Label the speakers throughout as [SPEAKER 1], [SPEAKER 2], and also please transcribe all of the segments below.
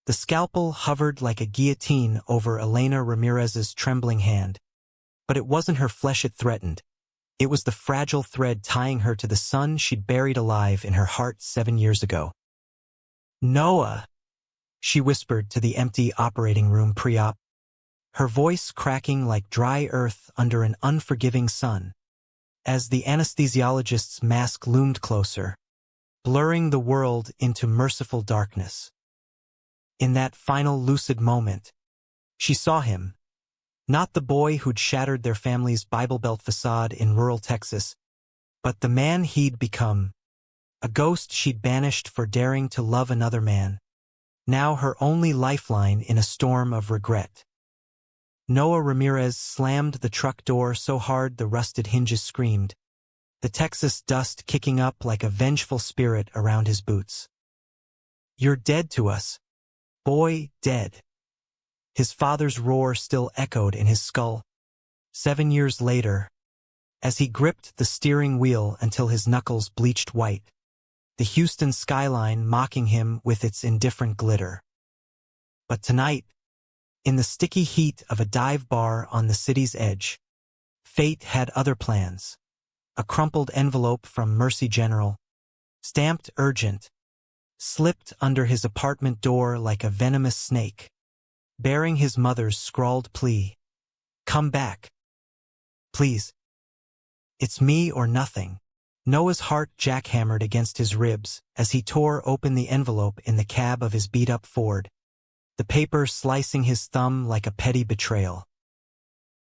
[SPEAKER 1] The scalpel hovered like a guillotine over Elena Ramirez's trembling hand. But it wasn't her flesh it threatened. It was the fragile thread tying her to the son she'd buried alive in her heart 7 years ago. "Noah," she whispered to the empty operating room pre-op, her voice cracking like dry earth under an unforgiving sun. As the anesthesiologist's mask loomed closer, blurring the world into merciful darkness. In that final lucid moment, she saw him. Not the boy who'd shattered their family's Bible Belt facade in rural Texas, but the man he'd become. A ghost she'd banished for daring to love another man. Now her only lifeline in a storm of regret. Noah Ramirez slammed the truck door so hard the rusted hinges screamed, the Texas dust kicking up like a vengeful spirit around his boots. "You're dead to us. Boy, dead." His father's roar still echoed in his skull. 7 years later, as he gripped the steering wheel until his knuckles bleached white, the Houston skyline mocking him with its indifferent glitter. But tonight, in the sticky heat of a dive bar on the city's edge, fate had other plans. A crumpled envelope from Mercy General, stamped urgent, slipped under his apartment door like a venomous snake, bearing his mother's scrawled plea. "Come back. Please. It's me or nothing." Noah's heart jackhammered against his ribs as he tore open the envelope in the cab of his beat-up Ford, the paper slicing his thumb like a petty betrayal.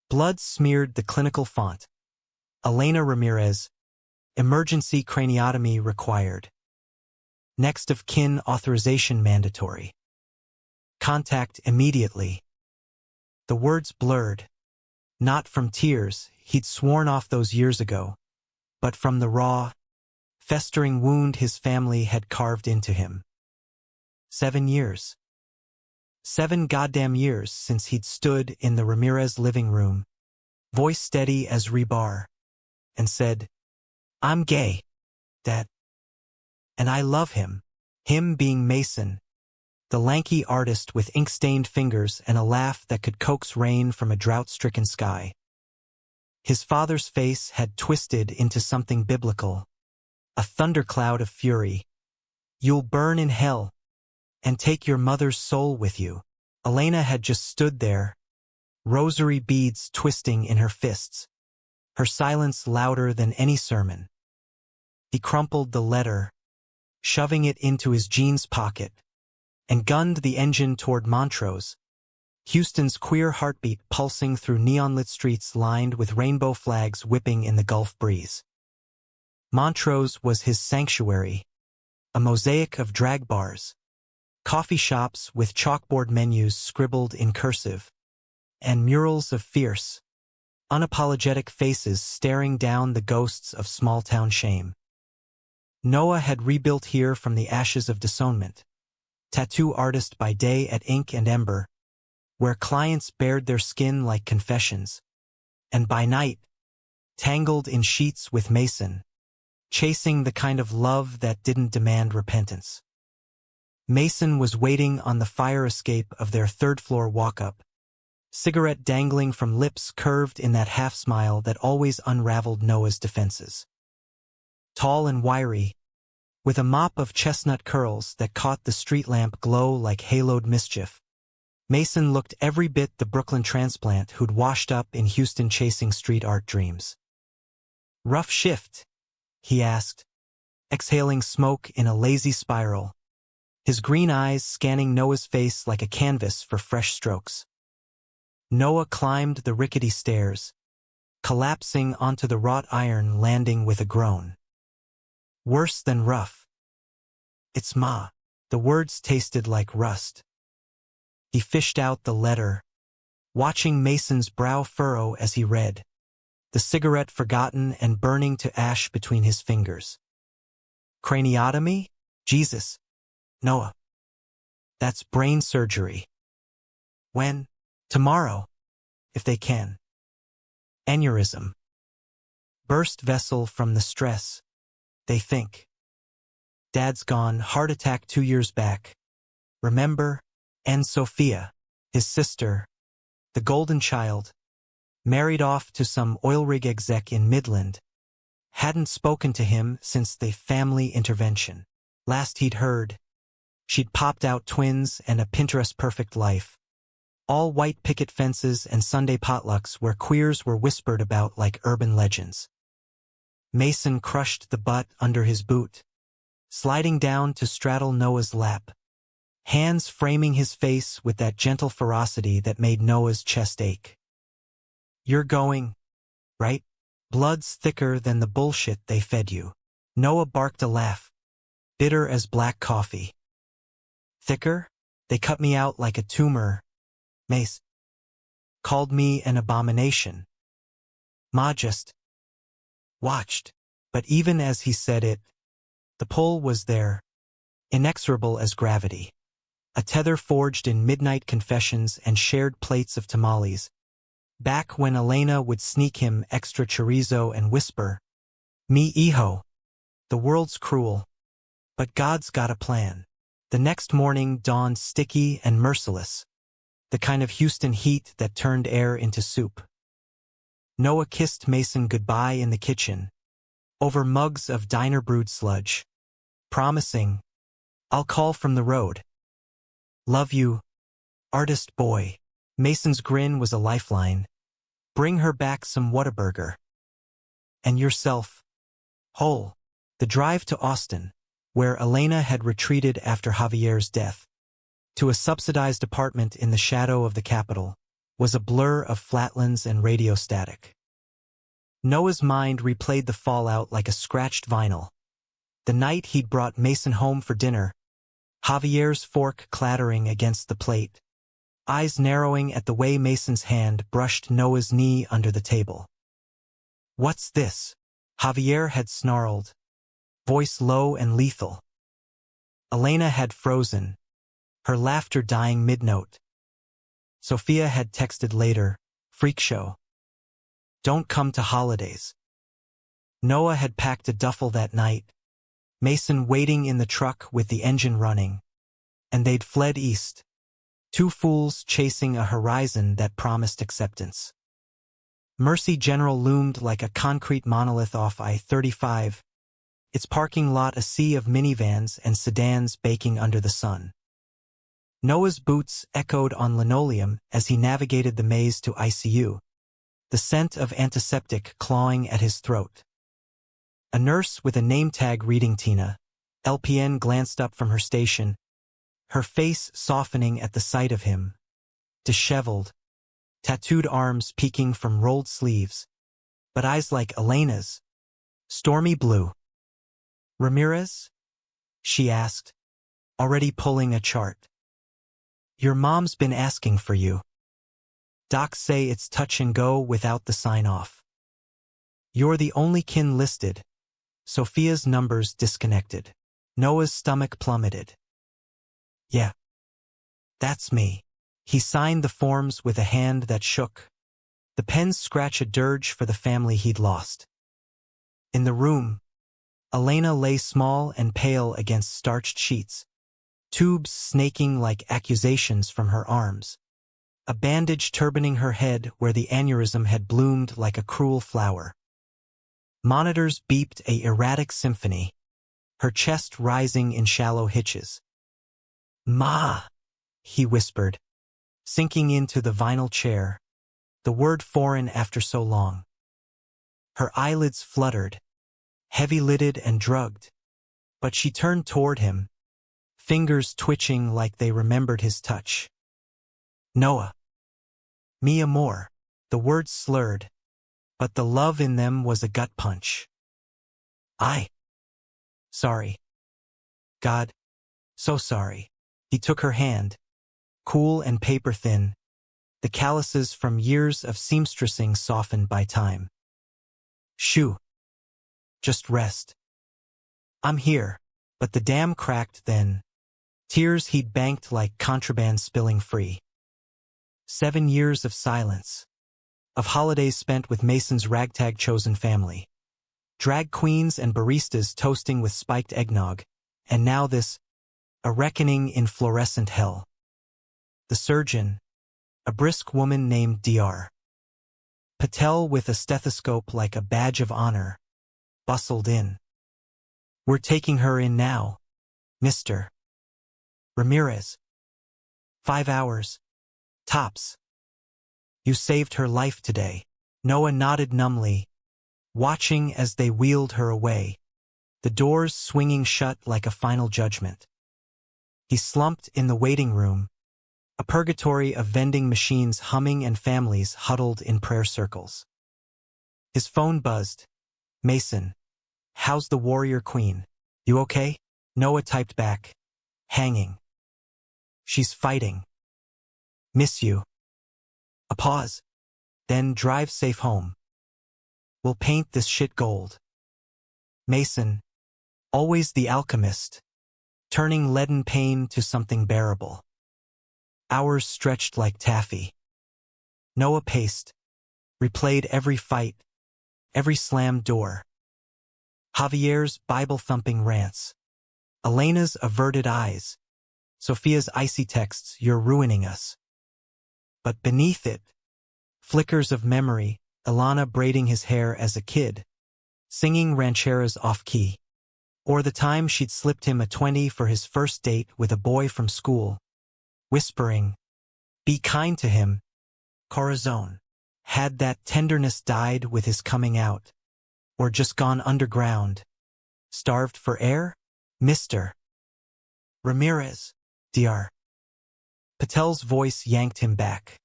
[SPEAKER 1] Blood smeared the clinical font. Elena Ramirez, emergency craniotomy required. Next of kin authorization mandatory. Contact immediately. The words blurred. Not from tears he'd sworn off those years ago, but from the raw, festering wound his family had carved into him. 7 years. 7 goddamn years since he'd stood in the Ramirez living room, voice steady as rebar, and said, "I'm gay, Dad. And I love him." Him being Mason, the lanky artist with ink-stained fingers and a laugh that could coax rain from a drought-stricken sky. His father's face had twisted into something biblical, a thundercloud of fury. "You'll burn in hell, and take your mother's soul with you." Elena had just stood there, rosary beads twisting in her fists, her silence louder than any sermon. He crumpled the letter, shoving it into his jeans pocket, and gunned the engine toward Montrose, Houston's queer heartbeat pulsing through neon-lit streets lined with rainbow flags whipping in the Gulf breeze. Montrose was his sanctuary, a mosaic of drag bars, coffee shops with chalkboard menus scribbled in cursive, and murals of fierce, unapologetic faces staring down the ghosts of small-town shame. Noah had rebuilt here from the ashes of disownment, tattoo artist by day at Ink and Ember, where clients bared their skin like confessions, and by night, tangled in sheets with Mason, chasing the kind of love that didn't demand repentance. Mason was waiting on the fire escape of their third-floor walk-up, cigarette dangling from lips curved in that half-smile that always unraveled Noah's defenses. Tall and wiry, with a mop of chestnut curls that caught the street lamp glow like haloed mischief, Mason looked every bit the Brooklyn transplant who'd washed up in Houston chasing street art dreams. "Rough shift?" he asked, exhaling smoke in a lazy spiral, his green eyes scanning Noah's face like a canvas for fresh strokes. Noah climbed the rickety stairs, collapsing onto the wrought iron landing with a groan. "Worse than rough. It's Ma." The words tasted like rust. He fished out the letter, watching Mason's brow furrow as he read, the cigarette forgotten and burning to ash between his fingers. "Craniotomy? Jesus. Noah. That's brain surgery." "When?" "Tomorrow, if they can." "Aneurysm. Burst vessel from the stress, they think." "Dad's gone, heart attack 2 years back. Remember?" And Sophia, his sister, the golden child, married off to some oil rig exec in Midland, hadn't spoken to him since the family intervention. Last he'd heard, she'd popped out twins and a Pinterest-perfect life. All white picket fences and Sunday potlucks where queers were whispered about like urban legends. Mason crushed the butt under his boot, sliding down to straddle Noah's lap, hands framing his face with that gentle ferocity that made Noah's chest ache. "You're going, right? Blood's thicker than the bullshit they fed you." Noah barked a laugh, bitter as black coffee. "Thicker? They cut me out like a tumor. Mace called me an abomination." Ma just watched, but even as he said it, the pull was there, inexorable as gravity. A tether forged in midnight confessions and shared plates of tamales. Back when Elena would sneak him extra chorizo and whisper, "Mi hijo, the world's cruel, but God's got a plan." The next morning dawned sticky and merciless, the kind of Houston heat that turned air into soup. Noah kissed Mason goodbye in the kitchen, over mugs of diner-brewed sludge, promising, "I'll call from the road. Love you, artist boy." Mason's grin was a lifeline. "Bring her back some Whataburger. And yourself, whole." The drive to Austin, where Elena had retreated after Javier's death, to a subsidized apartment in the shadow of the Capitol, was a blur of flatlands and radio static. Noah's mind replayed the fallout like a scratched vinyl. The night he'd brought Mason home for dinner, Javier's fork clattering against the plate, eyes narrowing at the way Mason's hand brushed Noah's knee under the table. "What's this?" Javier had snarled, voice low and lethal. Elena had frozen, her laughter dying mid-note. Sophia had texted later, "Freak show. Don't come to holidays." Noah had packed a duffel that night, Mason waiting in the truck with the engine running, and they'd fled east, two fools chasing a horizon that promised acceptance. Mercy General loomed like a concrete monolith off I-35, its parking lot a sea of minivans and sedans baking under the sun. Noah's boots echoed on linoleum as he navigated the maze to ICU, the scent of antiseptic clawing at his throat. A nurse with a name tag reading Tina, LPN, glanced up from her station, her face softening at the sight of him, disheveled, tattooed arms peeking from rolled sleeves, but eyes like Elena's, stormy blue. "Ramirez?" she asked, already pulling a chart. "Your mom's been asking for you. Docs say it's touch and go without the sign-off. You're the only kin listed." Sophia's numbers disconnected. Noah's stomach plummeted. "Yeah. That's me." He signed the forms with a hand that shook, the pen's scratch a dirge for the family he'd lost. In the room, Elena lay small and pale against starched sheets, tubes snaking like accusations from her arms, a bandage turbaning her head where the aneurysm had bloomed like a cruel flower. Monitors beeped a erratic symphony, her chest rising in shallow hitches. "Ma," he whispered, sinking into the vinyl chair, the word foreign after so long. Her eyelids fluttered, heavy-lidded and drugged, but she turned toward him, fingers twitching like they remembered his touch. "Noah. Mi amor." The words slurred, but the love in them was a gut punch. Sorry. God. So sorry." He took her hand, cool and paper-thin, the calluses from years of seamstressing softened by time. "Shoo. Just rest. I'm here." But the dam cracked then, tears he'd banked like contraband spilling free. 7 years of silence, of holidays spent with Mason's ragtag chosen family, drag queens and baristas toasting with spiked eggnog, and now this, a reckoning in fluorescent hell. The surgeon, a brisk woman named Dr. Patel with a stethoscope like a badge of honor, bustled in. "We're taking her in now, Mr. Ramirez. 5 hours. Tops. You saved her life today." Noah nodded numbly, watching as they wheeled her away, the doors swinging shut like a final judgment. He slumped in the waiting room, a purgatory of vending machines humming and families huddled in prayer circles. His phone buzzed. "Mason, how's the warrior queen? You okay?" Noah typed back, hanging. "She's fighting. Miss you." A pause. Then "Drive safe home. We'll paint this shit gold." Mason, always the alchemist, turning leaden pain to something bearable. Hours stretched like taffy. Noah paced, replayed every fight, every slammed door. Javier's Bible-thumping rants, Elena's averted eyes, Sophia's icy texts, "You're ruining us." But beneath it, flickers of memory, Ilana braiding his hair as a kid, singing rancheras off-key, or the time she'd slipped him a 20 for his first date with a boy from school, whispering, "Be kind to him, corazon." Had that tenderness died with his coming out, or just gone underground, starved for air? "Mr. Ramirez." Dr. Patel's voice yanked him back.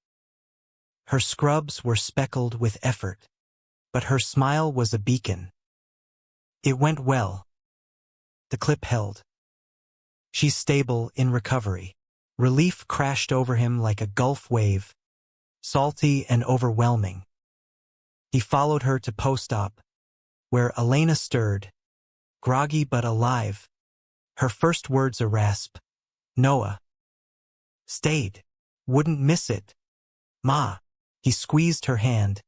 [SPEAKER 1] Her scrubs were speckled with effort, but her smile was a beacon. "It went well." The clip held. "She's stable, in recovery." Relief crashed over him like a Gulf wave, salty and overwhelming. He followed her to post-op, where Elena stirred, groggy but alive, her first words a rasp. "Noah. Stayed. Wouldn't miss it. Ma." He squeezed her hand,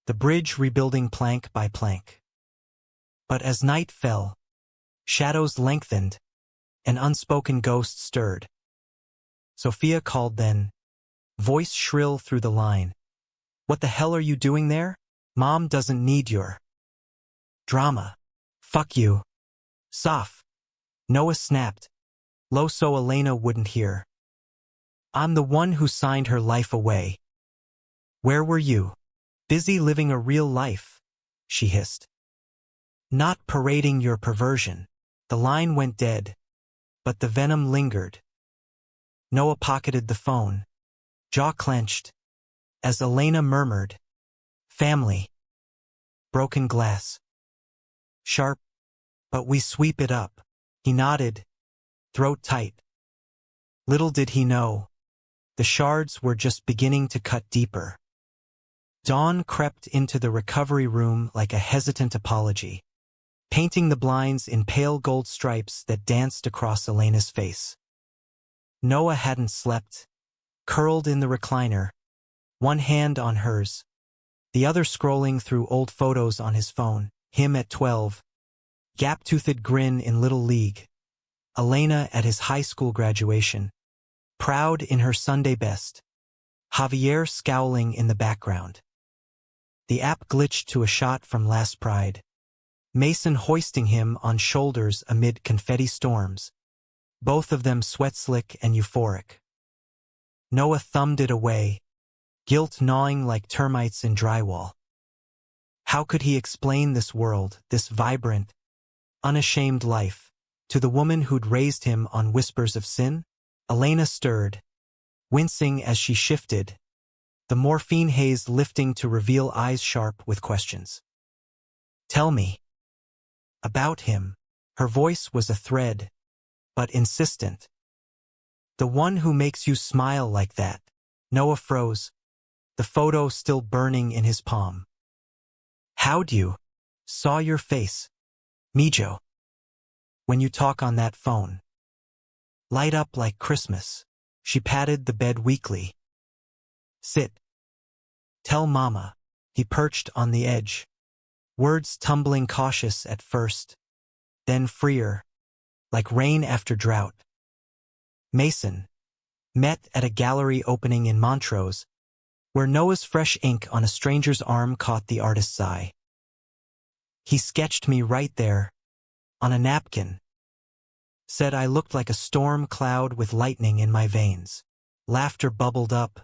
[SPEAKER 1] the bridge rebuilding plank by plank. But as night fell, shadows lengthened, an unspoken ghost stirred. Sophia called then, voice shrill through the line. "What the hell are you doing there? Mom doesn't need your drama." "Fuck you. Soph." Noah snapped, low so Elena wouldn't hear. "I'm the one who signed her life away." "Where were you?" "Busy living a real life," she hissed. "Not parading your perversion." The line went dead, but the venom lingered. Noah pocketed the phone, jaw clenched, as Elena murmured, "Family. Broken glass. Sharp, but we sweep it up." He nodded, throat tight. Little did he know, the shards were just beginning to cut deeper. Dawn crept into the recovery room like a hesitant apology, painting the blinds in pale gold stripes that danced across Elena's face. Noah hadn't slept, curled in the recliner, one hand on hers, the other scrolling through old photos on his phone, him at 12, gap-toothed grin in Little League, Elena at his high school graduation, proud in her Sunday best, Javier scowling in the background. The app glitched to a shot from Last Pride, Mason hoisting him on shoulders amid confetti storms, both of them sweat-slick and euphoric. Noah thumbed it away, guilt gnawing like termites in drywall. How could he explain this world, this vibrant, unashamed life, to the woman who'd raised him on whispers of sin? Elena stirred, wincing as she shifted, the morphine haze lifting to reveal eyes sharp with questions. "Tell me. About him." Her voice was a thread, but insistent. "The one who makes you smile like that." Noah froze, the photo still burning in his palm. "How'd you? Saw your face. Mijo. When you talk on that phone. Light up like Christmas." She patted the bed weakly. "Sit. Tell Mama." He perched on the edge, words tumbling cautious at first, then freer, like rain after drought. "Mason. met at a gallery opening in Montrose, where Noah's fresh ink on a stranger's arm caught the artist's eye. He sketched me right there, on a napkin. Said I looked like a storm cloud with lightning in my veins. Laughter bubbled up,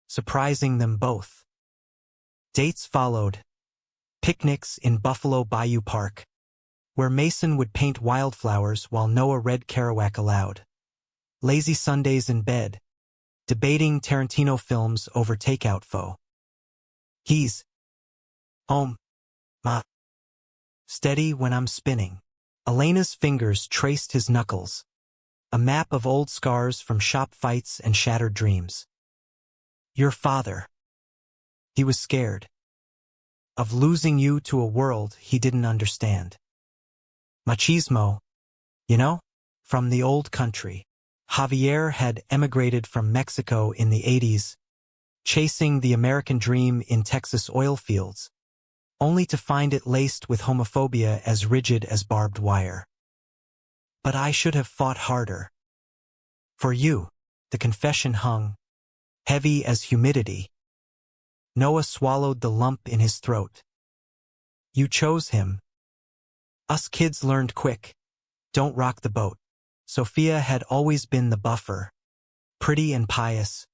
[SPEAKER 1] surprising them both. Dates followed. Picnics in Buffalo Bayou Park, where Mason would paint wildflowers while Noah read Kerouac aloud. Lazy Sundays in bed, debating Tarantino films over takeout pho. He's home, ma. Steady when I'm spinning. Elena's fingers traced his knuckles, a map of old scars from shop fights and shattered dreams. Your father. He was scared of losing you to a world he didn't understand. Machismo, you know, from the old country. Javier had emigrated from Mexico in the 80s, chasing the American dream in Texas oil fields, only to find it laced with homophobia as rigid as barbed wire. But I should have fought harder. For you, the confession hung, heavy as humidity. Noah swallowed the lump in his throat. You chose him. Us kids learned quick. Don't rock the boat. Sophia had always been the buffer, pretty and pious,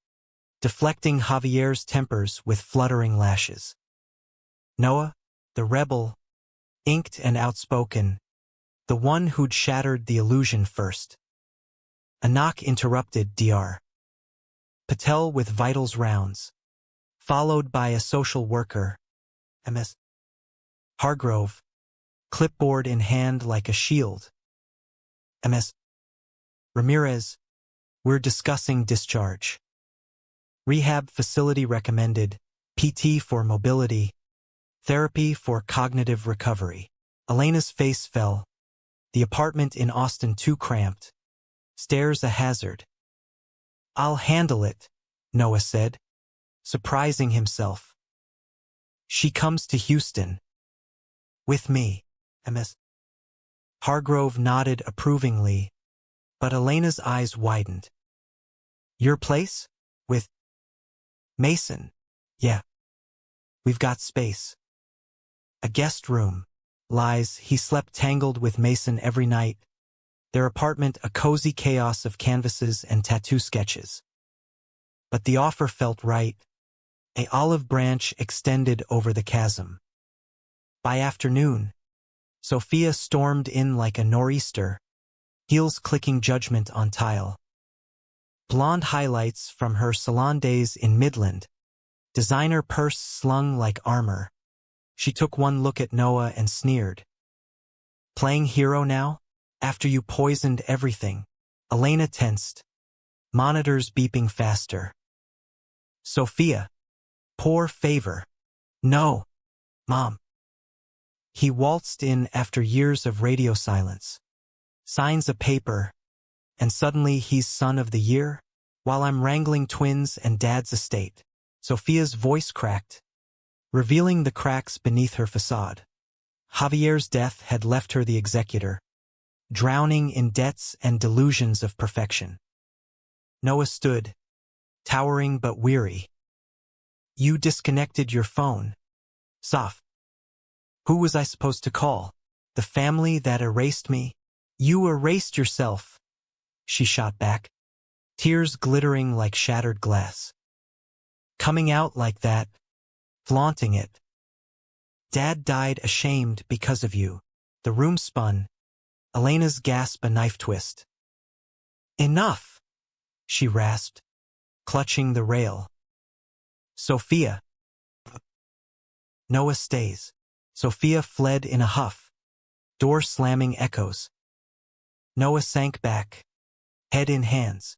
[SPEAKER 1] deflecting Javier's tempers with fluttering lashes. Noah, the rebel, inked and outspoken, the one who'd shattered the illusion first. A knock interrupted Dr. Patel with vitals rounds, followed by a social worker, Ms. Hargrove, clipboard in hand like a shield. Ms. Ramirez, we're discussing discharge. Rehab facility recommended, PT for mobility, therapy for cognitive recovery. Elena's face fell. The apartment in Austin too cramped. Stairs a hazard. I'll handle it, Noah said, surprising himself. She comes to Houston. With me, Ms. Hargrove nodded approvingly, but Elena's eyes widened. Your place? With Mason? Yeah. We've got space. A guest room. Lies, he slept tangled with Mason every night. Their apartment a cozy chaos of canvases and tattoo sketches. But the offer felt right. An olive branch extended over the chasm. By afternoon, Sophia stormed in like a nor'easter, heels clicking judgment on tile. Blonde highlights from her salon days in Midland, designer purse slung like armor. She took one look at Noah and sneered. Playing hero now? After you poisoned everything? Elena tensed, monitors beeping faster. Sophia. Poor favor. No, Mom. He waltzed in after years of radio silence. Signs a paper, and suddenly he's son of the year, while I'm wrangling twins and dad's estate. Sophia's voice cracked, revealing the cracks beneath her facade. Javier's death had left her the executor, drowning in debts and delusions of perfection. Noah stood, towering but weary. You disconnected your phone. Soph. Who was I supposed to call? The family that erased me? You erased yourself, she shot back, tears glittering like shattered glass. Coming out like that, flaunting it. Dad died ashamed because of you. The room spun. Elena's gasp a knife twist. Enough, she rasped, clutching the rail. Sophia. Noah stays. Sophia fled in a huff. Door slamming echoes. Noah sank back, head in hands.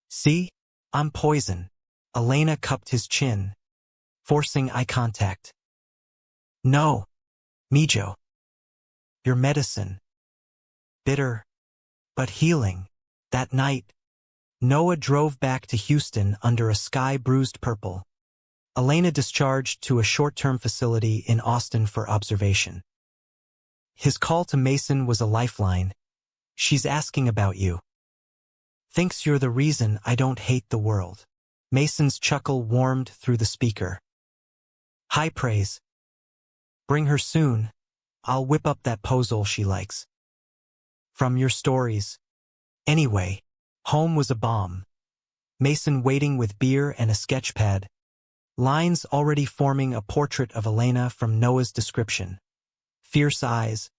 [SPEAKER 1] See? I'm poison. Elena cupped his chin, forcing eye contact. No, Mijo. Your medicine. Bitter, but healing. That night, Noah drove back to Houston under a sky bruised purple. Elena discharged to a short-term facility in Austin for observation. His call to Mason was a lifeline. She's asking about you. Thinks you're the reason I don't hate the world. Mason's chuckle warmed through the speaker. High praise. Bring her soon. I'll whip up that posel she likes. From your stories. Anyway, home was a bomb. Mason waiting with beer and a sketchpad. Lines already forming a portrait of Elena from Noah's description. Fierce eyes.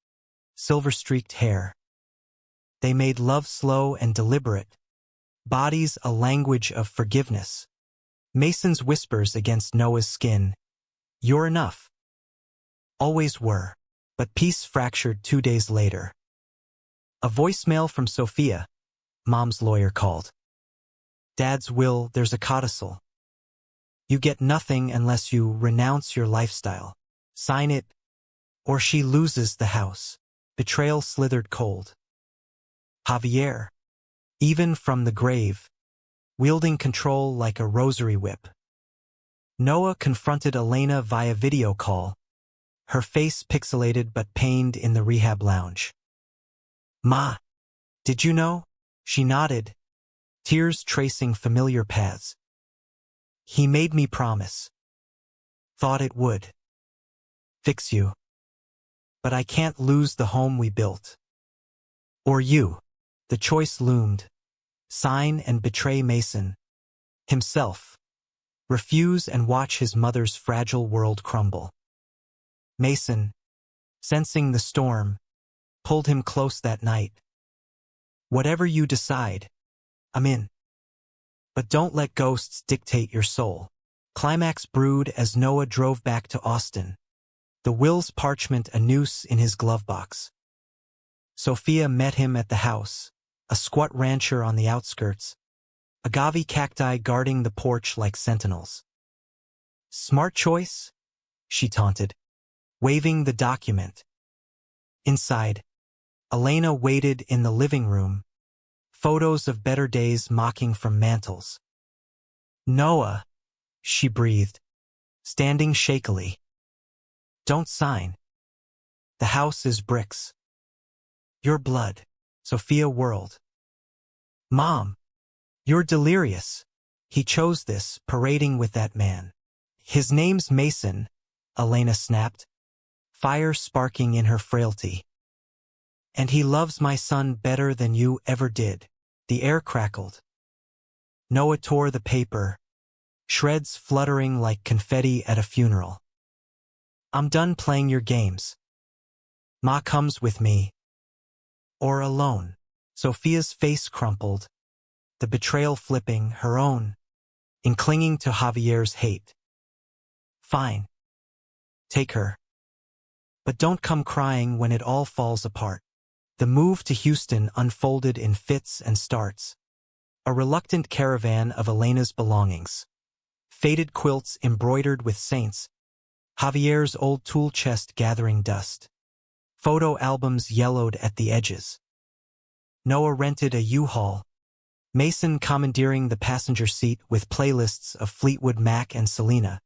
[SPEAKER 1] Silver-streaked hair. They made love slow and deliberate. Bodies a language of forgiveness. Mason's whispers against Noah's skin. You're enough. Always were. But peace fractured 2 days later. A voicemail from Sophia. Mom's lawyer called. Dad's will, there's a codicil. You get nothing unless you renounce your lifestyle. Sign it, or she loses the house. Betrayal slithered cold. Javier, even from the grave, wielding control like a rosary whip. Noah confronted Elena via video call, her face pixelated but pained in the rehab lounge. Ma, did you know? She nodded, tears tracing familiar paths. He made me promise. Thought it would. Fix you. But I can't lose the home we built. Or you. The choice loomed. Sign and betray Mason. Himself. Refuse and watch his mother's fragile world crumble. Mason, sensing the storm, pulled him close that night. Whatever you decide, I'm in. But don't let ghosts dictate your soul. Climax brewed as Noah drove back to Austin. The will's parchment a noose in his glove box. Sophia met him at the house, a squat rancher on the outskirts, agave cacti guarding the porch like sentinels. Smart choice? She taunted, waving the document. Inside, Elena waited in the living room, photos of better days mocking from mantels. Noah, she breathed, standing shakily. Don't sign. The house is bricks. Your blood. Sophia whirled. Mom, you're delirious. He chose this, parading with that man. His name's Mason, Elena snapped, fire sparking in her frailty. And he loves my son better than you ever did. The air crackled. Noah tore the paper, shreds fluttering like confetti at a funeral. I'm done playing your games. Ma comes with me. Or alone. Sophia's face crumpled, the betrayal flipping her own, in clinging to Javier's hate. Fine. Take her. But don't come crying when it all falls apart. The move to Houston unfolded in fits and starts. A reluctant caravan of Elena's belongings. Faded quilts embroidered with saints. Javier's old tool chest gathering dust. Photo albums yellowed at the edges. Noah rented a U-Haul. Mason commandeering the passenger seat with playlists of Fleetwood Mac and Selena,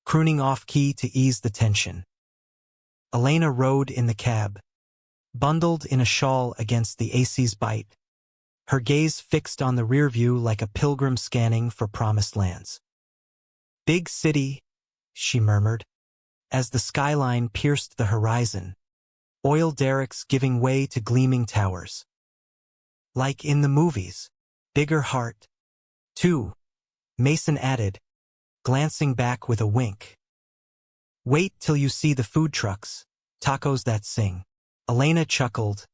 [SPEAKER 1] crooning off-key to ease the tension. Elena rode in the cab, bundled in a shawl against the AC's bite, her gaze fixed on the rear view like a pilgrim scanning for promised lands. Big city, she murmured, as the skyline pierced the horizon, oil derricks giving way to gleaming towers. Like in the movies. Bigger heart. Too, Mason added, glancing back with a wink. Wait till you see the food trucks, tacos that sing. Elena chuckled,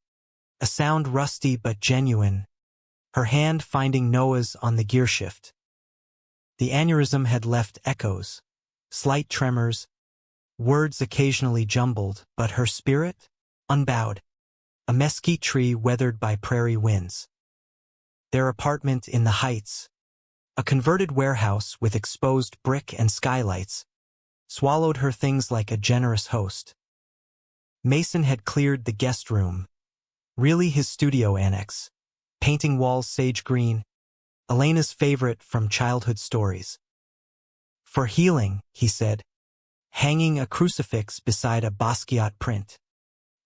[SPEAKER 1] a sound rusty but genuine, her hand finding Noah's on the gearshift. The aneurysm had left echoes, slight tremors, words occasionally jumbled, but her spirit, unbowed. A mesquite tree weathered by prairie winds. Their apartment in the Heights, a converted warehouse with exposed brick and skylights, swallowed her things like a generous host. Mason had cleared the guest room, really his studio annex, painting walls sage green, Elena's favorite from childhood stories. For healing, he said, hanging a crucifix beside a Basquiat print.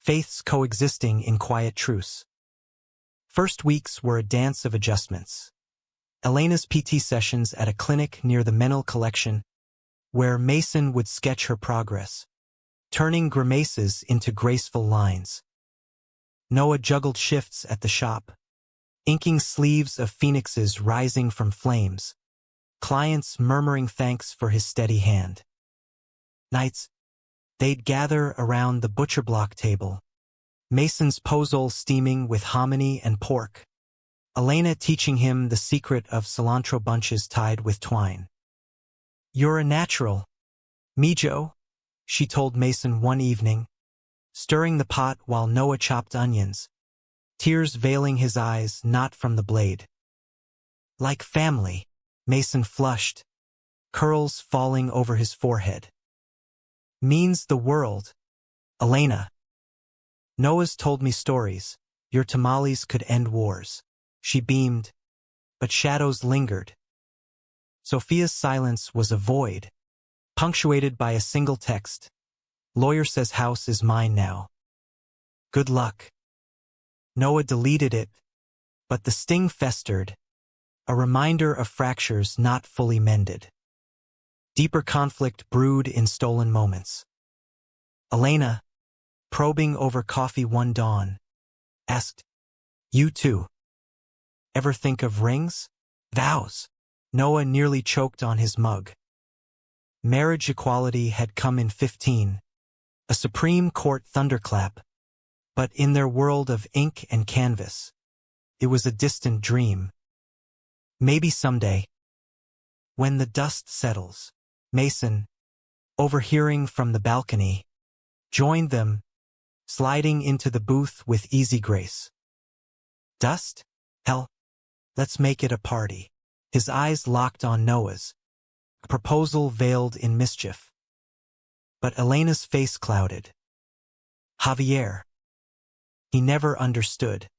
[SPEAKER 1] Faiths coexisting in quiet truce. First weeks were a dance of adjustments. Elena's PT sessions at a clinic near the Mental Collection, where Mason would sketch her progress, turning grimaces into graceful lines. Noah juggled shifts at the shop, inking sleeves of phoenixes rising from flames, clients murmuring thanks for his steady hand. Nights, they'd gather around the butcher block table, Mason's pozole steaming with hominy and pork, Elena teaching him the secret of cilantro bunches tied with twine. "You're a natural, Mijo," she told Mason one evening, stirring the pot while Noah chopped onions, tears veiling his eyes not from the blade. "Like family," Mason flushed, curls falling over his forehead. "Means the world, Elena. Noah's told me stories. Your tamales could end wars." She beamed, but shadows lingered. Sophia's silence was a void, punctuated by a single text. "Lawyer says house is mine now. Good luck." Noah deleted it, but the sting festered, a reminder of fractures not fully mended. Deeper conflict brewed in stolen moments. Elena, probing over coffee one dawn, asked, "You too? Ever think of rings? Vows?" Noah nearly choked on his mug. Marriage equality had come in 15, a Supreme Court thunderclap, but in their world of ink and canvas, it was a distant dream. Maybe someday. When the dust settles, Mason, overhearing from the balcony, joined them, sliding into the booth with easy grace. "Dust? Hell, let's make it a party." His eyes locked on Noah's, a proposal veiled in mischief. But Elena's face clouded. "Javier." He never understood.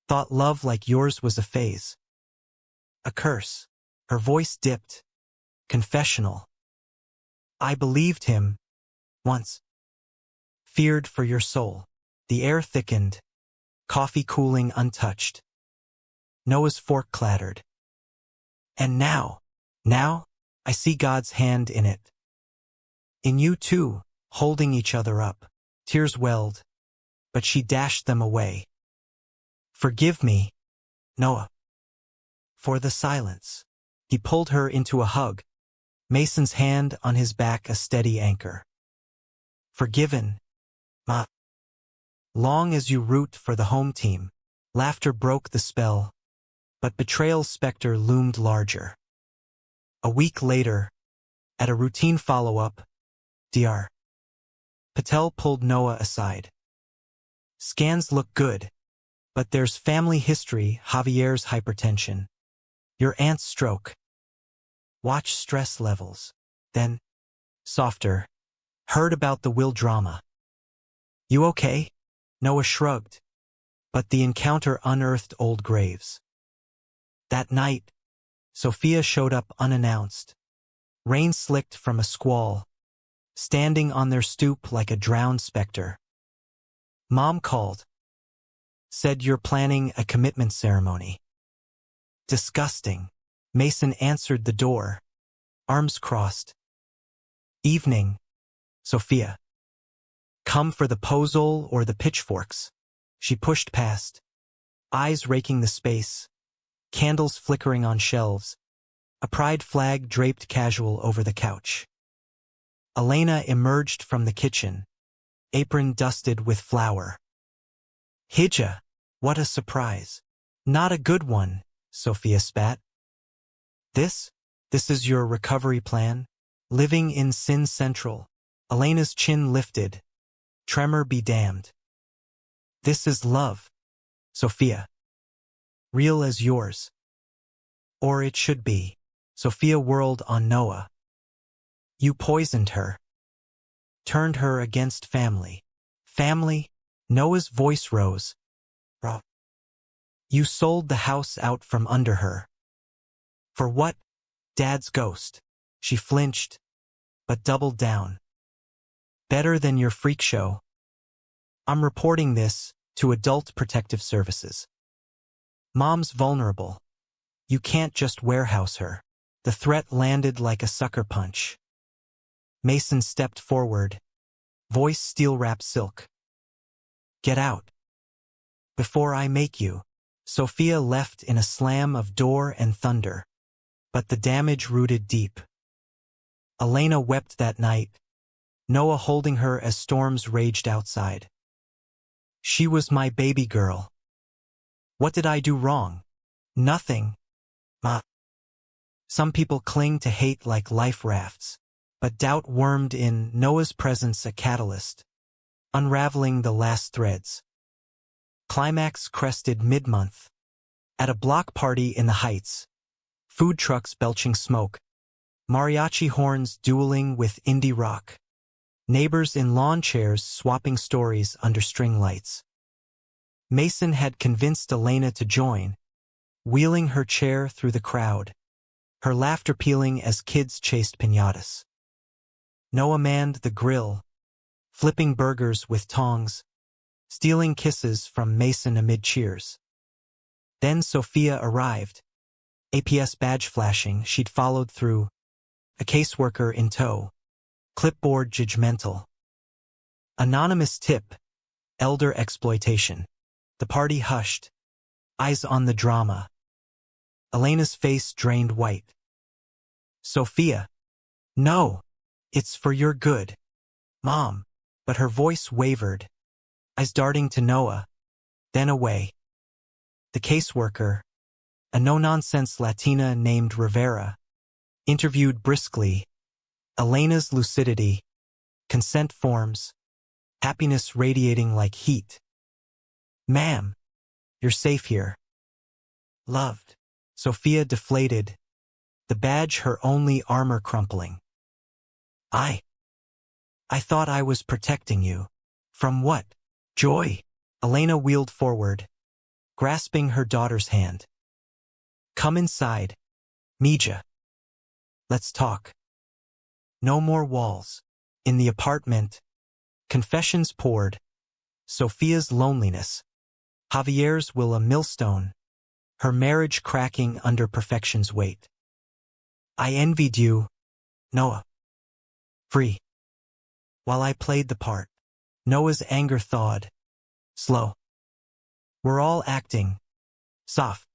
[SPEAKER 1] Thought love like yours was a phase. A curse. Her voice dipped. Confessional. "I believed him. Once. Feared for your soul." The air thickened, coffee cooling untouched. Noah's fork clattered. "And now, I see God's hand in it. In you two, holding each other up." Tears welled, but she dashed them away. "Forgive me, Noah, for the silence." He pulled her into a hug, Mason's hand on his back a steady anchor. "Forgiven, Ma. Long as you root for the home team." Laughter broke the spell, but betrayal's specter loomed larger. A week later, at a routine follow-up, Dr. Patel pulled Noah aside. "Scans look good, but there's family history. Javier's hypertension. Your aunt's stroke. Watch stress levels." Then, softer, "Heard about the will drama. You okay?" Noah shrugged, but the encounter unearthed old graves. That night, Sophia showed up unannounced. Rain slicked from a squall, standing on their stoop like a drowned specter. "Mom called. Said you're planning a commitment ceremony." "Disgusting." Mason answered the door, arms crossed. "Evening, Sophia. Come for the pozole or the pitchforks?" She pushed past, eyes raking the space, candles flickering on shelves, a pride flag draped casual over the couch. Elena emerged from the kitchen, apron dusted with flour. "Hija, what a surprise." "Not a good one," Sophia spat. This is your recovery plan? Living in Sin Central." Elena's chin lifted, tremor be damned. "This is love, Sophia. Real as yours. Or it should be." Sophia whirled on Noah. "You poisoned her. Turned her against family." "Family?" Noah's voice rose. "Raw. You sold the house out from under her." "For what? Dad's ghost." She flinched, but doubled down. "Better than your freak show. I'm reporting this to Adult Protective Services." Mom's vulnerable. You can't just warehouse her. The threat landed like a sucker punch. Mason stepped forward, voice steel-wrapped silk. Get out. Before I make you. Sophia left in a slam of door and thunder. But the damage rooted deep. Elena wept that night, Noah holding her as storms raged outside. She was my baby girl. What did I do wrong? Nothing. Ma. Some people cling to hate like life rafts, but doubt wormed in Noah's presence a catalyst, unraveling the last threads. Climax crested mid-month. At a block party in the Heights, food trucks belching smoke, mariachi horns dueling with indie rock, neighbors in lawn chairs swapping stories under string lights. Mason had convinced Elena to join, wheeling her chair through the crowd, her laughter pealing as kids chased piñatas. Noah manned the grill, flipping burgers with tongs, stealing kisses from Mason amid cheers. Then Sophia arrived, APS badge flashing she'd followed through, a caseworker in tow, clipboard judgmental. Anonymous tip, elder exploitation. The party hushed, eyes on the drama. Elena's face drained white. Sophia. No, it's for your good. Mom. But her voice wavered, eyes darting to Noah, then away. The caseworker, a no-nonsense Latina named Rivera, interviewed briskly. Elena's lucidity, consent forms, happiness radiating like heat. Ma'am, you're safe here. Loved. Sophia deflated, the badge her only armor crumpling. I thought I was protecting you. From what? Joy. Elena wheeled forward, grasping her daughter's hand. Come inside, Mija. Let's talk. No more walls. In the apartment, confessions poured. Sophia's loneliness. Javier's will a millstone. Her marriage cracking under perfection's weight. I envied you, Noah. Free. While I played the part. Noah's anger thawed. Slow. We're all acting. Soft.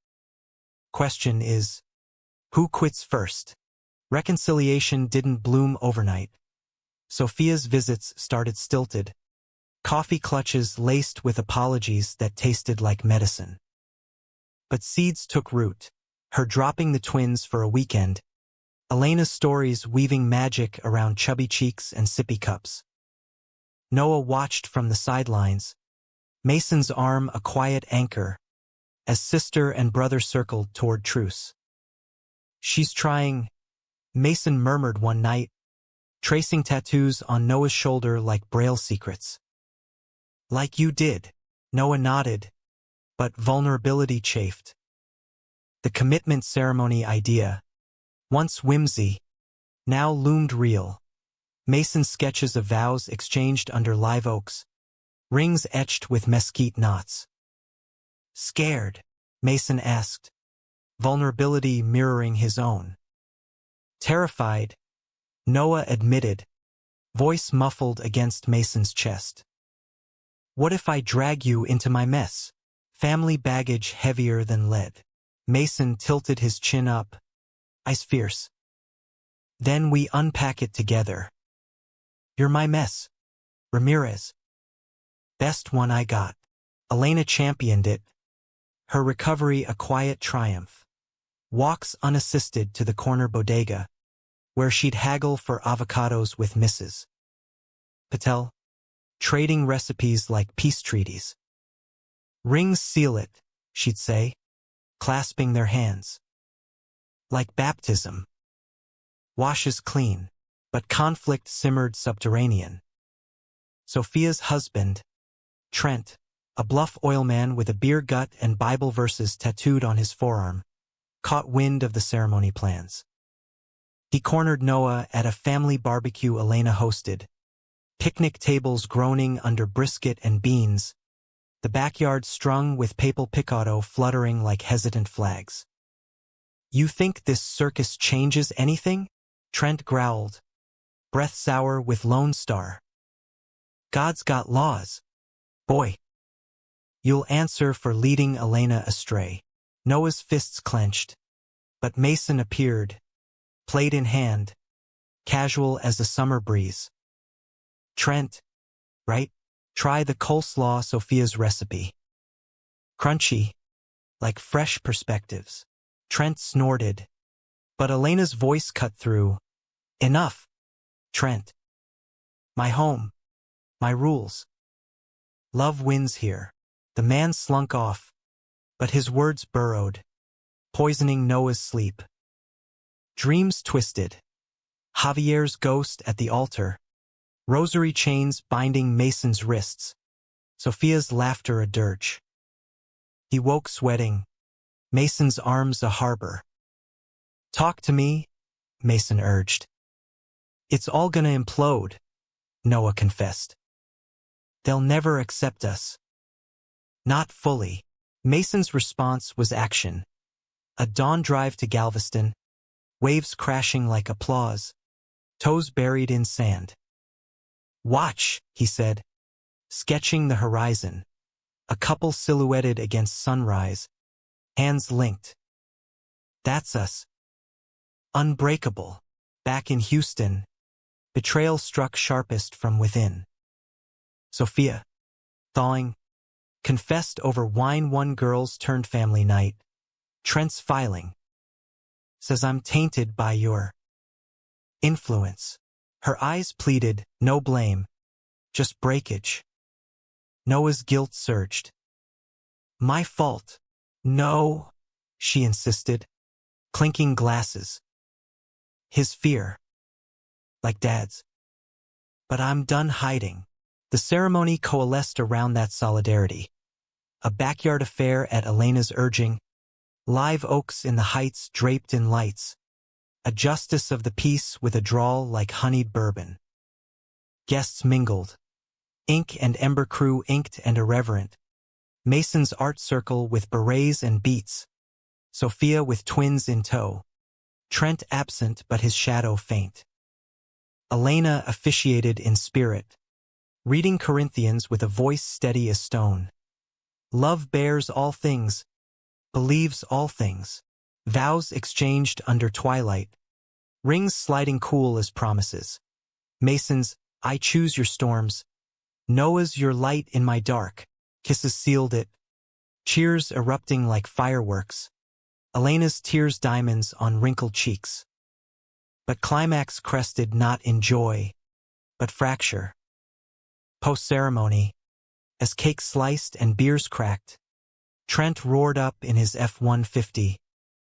[SPEAKER 1] Question is, who quits first? Reconciliation didn't bloom overnight. Sophia's visits started stilted. Coffee clutches laced with apologies that tasted like medicine. But seeds took root, her dropping the twins for a weekend, Elena's stories weaving magic around chubby cheeks and sippy cups. Noah watched from the sidelines, Mason's arm a quiet anchor, as sister and brother circled toward truce. She's trying, Mason murmured one night, tracing tattoos on Noah's shoulder like Braille secrets. Like you did, Noah nodded, but vulnerability chafed. The commitment ceremony idea, once whimsy, now loomed real. Mason's sketches of vows exchanged under live oaks, rings etched with mesquite knots. Scared? Mason asked, vulnerability mirroring his own. Terrified, Noah admitted, voice muffled against Mason's chest. What if I drag you into my mess? Family baggage heavier than lead. Mason tilted his chin up, eyes fierce. Then we unpack it together. You're my mess, Ramirez. Best one I got. Elena championed it, her recovery a quiet triumph. Walks unassisted to the corner bodega, where she'd haggle for avocados with Mrs. Patel, trading recipes like peace treaties. Rings seal it, she'd say, clasping their hands. Like baptism. Washes clean, but conflict simmered subterranean. Sophia's husband, Trent, a bluff oilman with a beer gut and Bible verses tattooed on his forearm, caught wind of the ceremony plans. He cornered Noah at a family barbecue Elena hosted, picnic tables groaning under brisket and beans, the backyard strung with papal picado fluttering like hesitant flags. "You think this circus changes anything?" Trent growled, breath sour with Lone Star. "God's got laws. Boy. You'll answer for leading Elena astray." Noah's fists clenched, but Mason appeared, plate in hand, casual as a summer breeze. "Trent, right? Try the coleslaw Sophia's recipe. Crunchy, like fresh perspectives." Trent snorted, but Elena's voice cut through. "Enough, Trent. My home, my rules. Love wins here." The man slunk off, but his words burrowed, poisoning Noah's sleep. Dreams twisted. Javier's ghost at the altar, rosary chains binding Mason's wrists, Sophia's laughter a dirge. He woke sweating, Mason's arms a harbor. "Talk to me," Mason urged. "It's all gonna implode," Noah confessed. "They'll never accept us." "Not fully." Mason's response was action. A dawn drive to Galveston, waves crashing like applause, toes buried in sand. "Watch," he said, sketching the horizon, a couple silhouetted against sunrise, hands linked. "That's us. Unbreakable." Back in Houston, betrayal struck sharpest from within. Sophia, thawing, confessed over wine one girl's turned family night. Trent's filing. Says I'm tainted by your influence. Her eyes pleaded, no blame, just breakage. Noah's guilt surged. "My fault." "No," she insisted, clinking glasses. His fear. Like Dad's. "But I'm done hiding." The ceremony coalesced around that solidarity. A backyard affair at Elena's urging, live oaks in the heights draped in lights, a justice of the peace with a drawl like honeyed bourbon. Guests mingled. Ink and Ember crew inked and irreverent. Mason's art circle with berets and beats. Sophia with twins in tow. Trent absent but his shadow faint. Elena officiated in spirit, reading Corinthians with a voice steady as stone. Love bears all things, believes all things. Vows exchanged under twilight. Rings sliding cool as promises. Mason's, I choose your storms. Noah's your light in my dark. Kisses sealed it. Cheers erupting like fireworks. Elena's tears diamonds on wrinkled cheeks. But climax crested not in joy, but fracture. Post-ceremony, as cake sliced and beers cracked, Trent roared up in his F-150,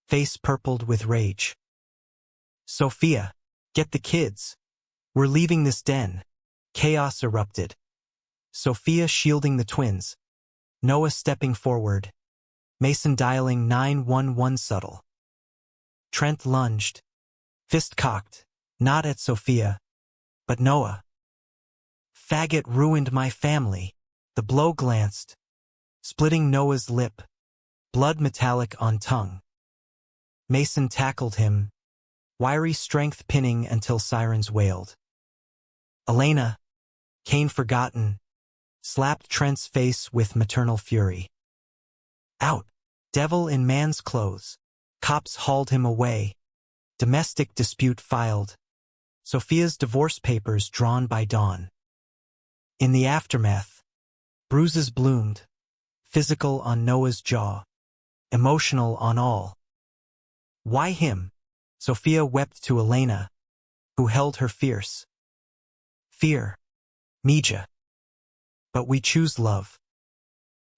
[SPEAKER 1] face purpled with rage. "Sophia, get the kids. We're leaving this den." Chaos erupted. Sophia shielding the twins, Noah stepping forward, Mason dialing 911 subtle. Trent lunged, fist cocked, not at Sophia, but Noah. "Faggot ruined my family." The blow glanced, splitting Noah's lip, blood metallic on tongue. Mason tackled him, wiry strength pinning until sirens wailed. Elena, Cain forgotten, slapped Trent's face with maternal fury. "Out, devil in man's clothes." Cops hauled him away. Domestic dispute filed. Sophia's divorce papers drawn by dawn. In the aftermath, bruises bloomed, physical on Noah's jaw, emotional on all. "Why him?" Sophia wept to Elena, who held her fierce. "Fear, Mija. But we choose love.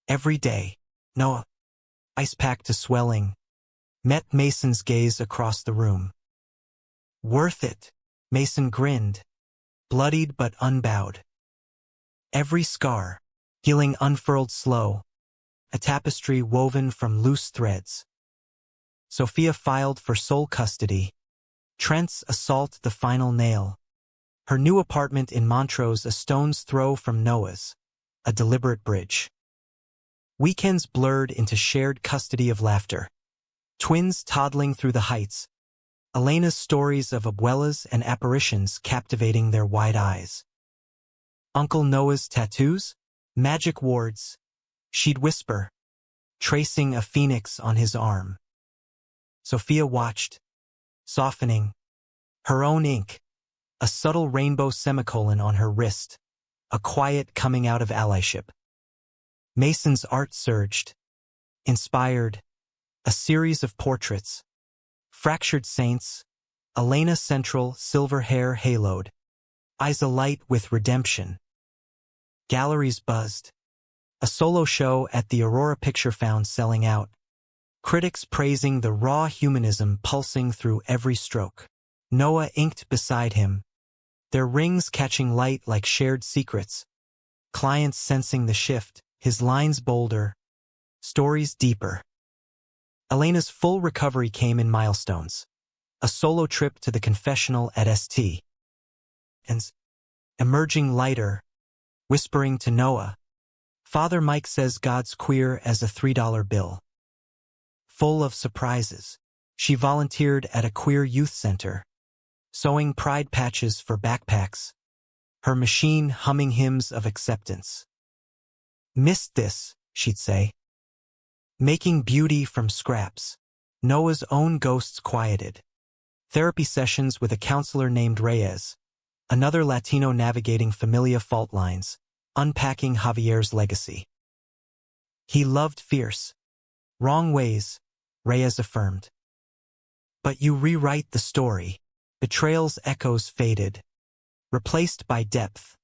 [SPEAKER 1] Every day." Noah, ice packed to swelling, met Mason's gaze across the room. "Worth it." Mason grinned, bloodied but unbowed. Every scar, healing unfurled slow, a tapestry woven from loose threads. Sophia filed for sole custody. Trent's assault the final nail. Her new apartment in Montrose a stone's throw from Noah's, a deliberate bridge. Weekends blurred into shared custody of laughter. Twins toddling through the heights. Elena's stories of abuelas and apparitions captivating their wide eyes. Uncle Noah's tattoos? Magic wards. She'd whisper, tracing a phoenix on his arm. Sophia watched, softening. Her own ink. A subtle rainbow semicolon on her wrist. A quiet coming out of allyship. Mason's art surged. Inspired. A series of portraits. Fractured saints. Elena central, silver hair haloed. Eyes alight with redemption. Galleries buzzed. A solo show at the Aurora Picture found selling out. Critics praising the raw humanism pulsing through every stroke. Noah inked beside him. Their rings catching light like shared secrets. Clients sensing the shift, his lines bolder. Stories deeper. Elena's full recovery came in milestones. A solo trip to the confessional at St. And emerging lighter, whispering to Noah, Father Mike says God's queer as a $3 bill. Full of surprises, she volunteered at a queer youth center, sewing pride patches for backpacks, her machine humming hymns of acceptance. Missed this, she'd say. Making beauty from scraps. Noah's own ghosts quieted. Therapy sessions with a counselor named Reyes, another Latino navigating familia fault lines, unpacking Javier's legacy. He loved fierce. Wrong ways, Reyes affirmed. But you rewrite the story. Betrayal's echoes faded, replaced by depth.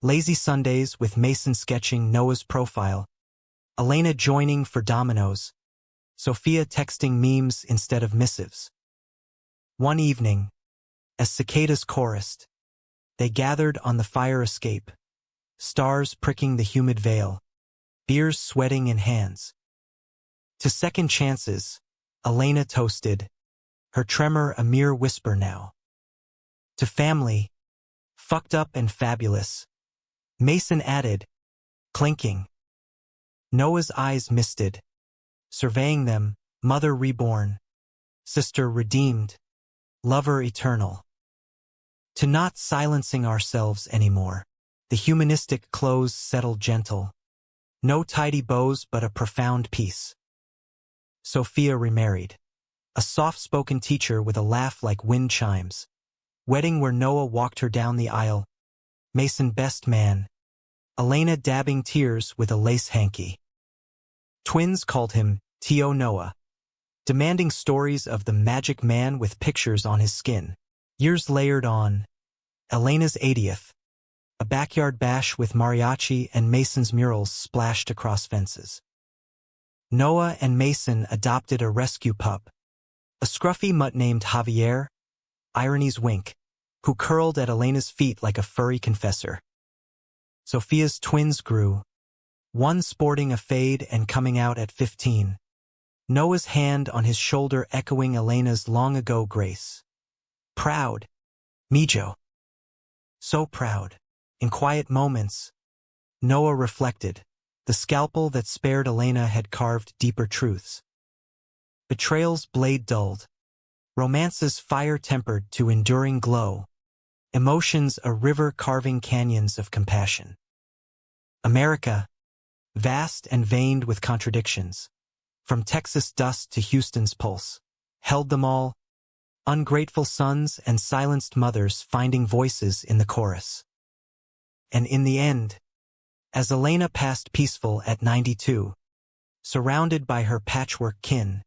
[SPEAKER 1] Lazy Sundays with Mason sketching Noah's profile, Elena joining for dominoes, Sophia texting memes instead of missives. One evening, as cicadas chorused, they gathered on the fire escape, stars pricking the humid veil, beers sweating in hands. To second chances, Elena toasted, her tremor a mere whisper now. To family, fucked up and fabulous, Mason added, clinking. Noah's eyes misted, surveying them, mother reborn, sister redeemed, lover eternal. To not silencing ourselves anymore, the humanistic close settled gentle. No tidy bows but a profound peace. Sophia remarried. A soft-spoken teacher with a laugh like wind chimes. Wedding where Noah walked her down the aisle. Mason best man. Elena dabbing tears with a lace hanky. Twins called him T.O. Noah, demanding stories of the magic man with pictures on his skin. Years layered on. Elena's 80th. A backyard bash with mariachi and Mason's murals splashed across fences. Noah and Mason adopted a rescue pup. A scruffy mutt named Javier, irony's wink, who curled at Elena's feet like a furry confessor. Sophia's twins grew, one sporting a fade and coming out at 15. Noah's hand on his shoulder echoing Elena's long-ago grace. Proud. Mijo. So proud. In quiet moments, Noah reflected. The scalpel that spared Elena had carved deeper truths. Betrayal's blade dulled. Romance's fire-tempered to enduring glow. Emotions a river carving canyons of compassion. America, vast and veined with contradictions. From Texas dust to Houston's pulse. Held them all. Ungrateful sons and silenced mothers finding voices in the chorus. And in the end, as Elena passed peaceful at 92, surrounded by her patchwork kin,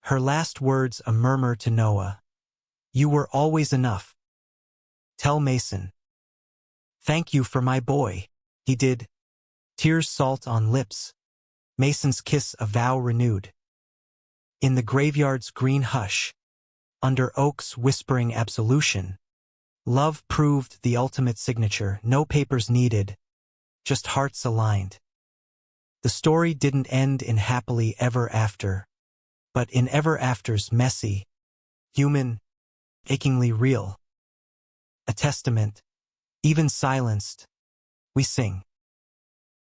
[SPEAKER 1] her last words a murmur to Noah. You were always enough. Tell Mason. Thank you for my boy, he did. Tears salt on lips. Mason's kiss a vow renewed. In the graveyard's green hush, under oaks whispering absolution, love proved the ultimate signature, no papers needed, just hearts aligned. The story didn't end in happily ever after, but in ever afters messy, human, achingly real. A testament, even silenced, we sing.